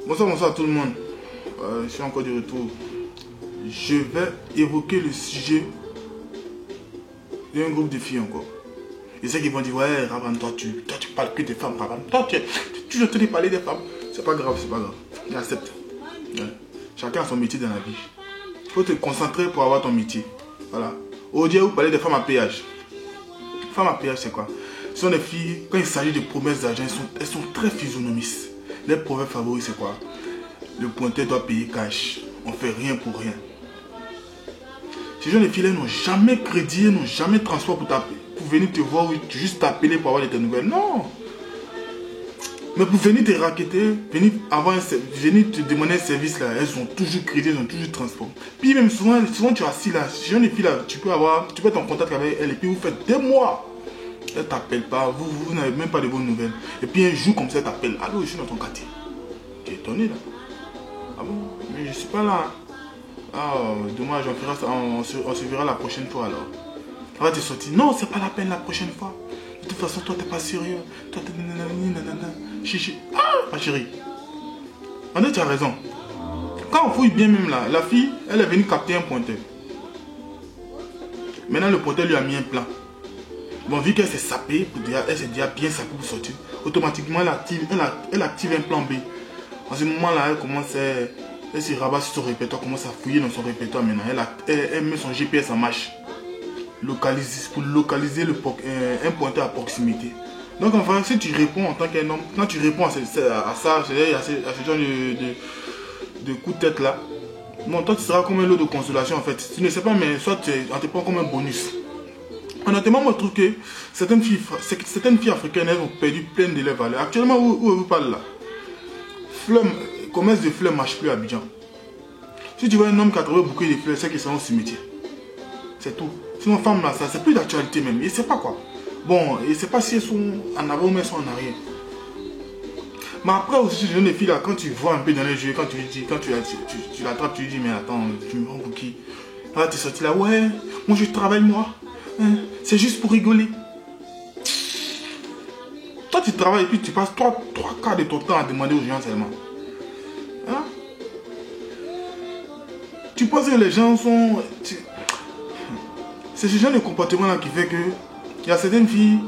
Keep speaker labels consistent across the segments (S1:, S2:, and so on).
S1: Bonsoir, bonsoir à tout le monde. Je suis encore de retour. Je vais évoquer le sujet d'un groupe de filles encore. Et ceux qui vont dire, ouais, Raban, toi tu parles que des femmes, Raban. Toi, tu es en train de parler des femmes. C'est pas grave, c'est pas grave. J'accepte. Ouais. Chacun a son métier dans la vie. Il faut te concentrer pour avoir ton métier. Voilà. Aujourd'hui, vous parlez des femmes à péage. Femmes à péage, c'est quoi? Ce sont des filles, quand il s'agit de promesses d'argent, elles sont très physionomistes. Les proverbes favoris, c'est quoi? Le pointeur doit payer cash. On fait rien pour rien. Ces jeunes filles n'ont jamais crédit, n'ont jamais transport pour venir te voir ou juste t'appeler pour avoir de tes nouvelles. Non. Mais pour venir te raqueter, venir te demander un service là, elles ont toujours crédit, elles ont toujours transport. Puis même souvent tu es assis là, ces jeunes filles là, tu peux être en contact avec elles et puis vous faites des mois. Elle t'appelle pas, vous n'avez même pas de bonnes nouvelles. Et puis un jour comme ça, elle t'appelle. Allô, je suis dans ton quartier. Tu es étonné là. Ah bon? Mais je suis pas là. Ah, dommage, on se verra la prochaine fois alors. Elle va te sortir. Non, c'est pas la peine la prochaine fois. De toute façon, toi t'es pas sérieux. Toi t'es nanana. Chichi. Ah, ma chérie. En fait, tu as raison. Quand on fouille bien même là, la fille, elle est venue capter un pointeur. Maintenant, le pointeur lui a mis un plan. Bon, vu qu'elle s'est sapée, elle s'est déjà bien sapée pour sortir, automatiquement elle active un plan B. En ce moment-là, elle se rabat sur son répertoire, commence à fouiller dans son répertoire maintenant. Elle met son GPS en marche. Pour localiser un pointeur à proximité. Donc enfin, si tu réponds en tant qu'un homme, quand tu réponds à ça, c'est-à-dire à ce genre de coup de tête là, bon, toi tu seras comme un lot de consolation en fait. Tu ne sais pas, mais soit on te prend comme un bonus. Honnêtement, moi je trouve que certaines filles africaines, elles ont perdu plein de leurs valeurs. Actuellement, où vous parlez là, commerce de fleurs ne marche plus à Abidjan. Si tu vois un homme qui a trouvé beaucoup de fleurs, c'est qu'ils sont au cimetière. C'est tout. Sinon, femme là, ça c'est plus d'actualité même. Et c'est pas quoi. Bon, et c'est pas si elles sont en avant ou elles sont en arrière. Mais après aussi, ces jeunes filles là, quand tu vois un peu dans les jeux, quand tu l'attrapes, tu lui dis, mais attends, tu me prends pour qui? Là, tu es sorti là, ouais, moi je travaille moi. C'est juste pour rigoler. Toi tu travailles et puis tu passes 3 quarts de ton temps à demander aux gens seulement. Hein? Tu penses que les gens sont... C'est ce genre de comportement là qui fait que il y a certaines filles,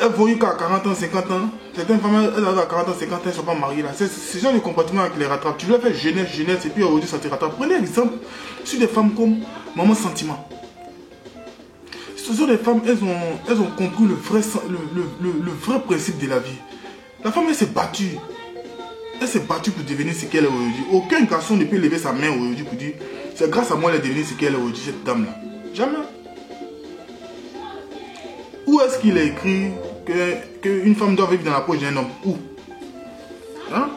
S1: elles voient qu'à 40 ans, 50 ans, certaines femmes, elles arrivent à 40 ans, 50 ans, elles ne sont pas mariées là. C'est ce genre de comportement qui les rattrape. Tu leur fais jeunesse et puis aujourd'hui ça te rattrape. Prenez exemple sur des femmes comme Maman Sentiment. Ce sont des femmes, elles ont compris le vrai principe de la vie. La femme, elle s'est battue. Elle s'est battue pour devenir ce qu'elle est aujourd'hui. Aucun garçon ne peut lever sa main aujourd'hui pour dire c'est grâce à moi qu'elle est devenue ce qu'elle est aujourd'hui, cette dame-là. Jamais. Où est-ce qu'il est écrit qu'une femme doit vivre dans la poche d'un homme? Où? Hein?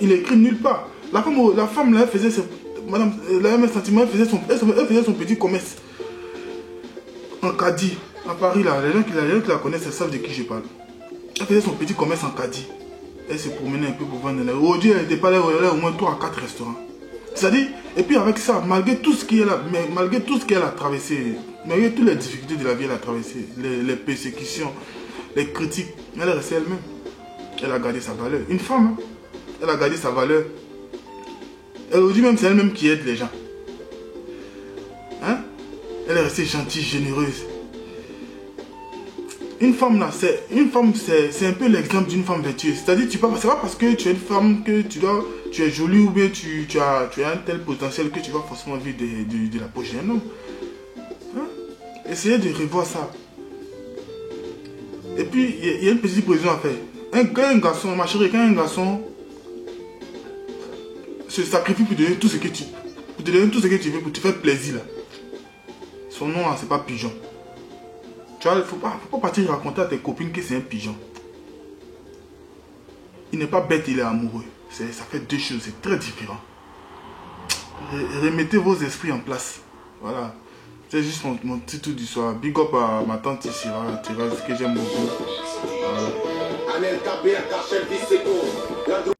S1: Il est écrit nulle part. La femme là, elle faisait Madame, la même sentiment, elle faisait son petit commerce. En caddie, à Paris là, les gens qui la connaissent, ils savent de qui je parle. Elle faisait son petit commerce en caddie. Elle se promenait un peu pour vendre. Aujourd'hui, elle était pas là, elle a au moins 3 à 4 restaurants. C'est-à-dire, et puis avec ça, malgré tout ce qu'elle a traversé, malgré toutes les difficultés de la vie, elle a traversé, les persécutions, les critiques, elle est restée elle-même. Elle a gardé sa valeur. Une femme, hein, elle a gardé sa valeur. Et aujourd'hui même, c'est elle-même qui aide les gens. Hein? Elle est restée gentille, généreuse. Une femme là, c'est un peu l'exemple d'une femme vertueuse. C'est-à-dire, c'est pas parce que tu es une femme que tu es jolie ou bien tu as un tel potentiel que tu vas forcément vivre de la poche d'un homme. Hein? Essayez de revoir ça. Et puis, il y a une petite précision à faire. Quand un garçon, ma chérie, quand un garçon se sacrifie pour te donner tout ce que tu veux, pour te faire plaisir là. Son nom là, c'est pas pigeon. Tu vois, il ne faut pas partir raconter à tes copines que c'est un pigeon. Il n'est pas bête, il est amoureux. Ça fait deux choses, c'est très différent. Remettez vos esprits en place. Voilà. C'est juste mon petit tour du soir. Big up à ma tante Syrah, que j'aime beaucoup. Voilà.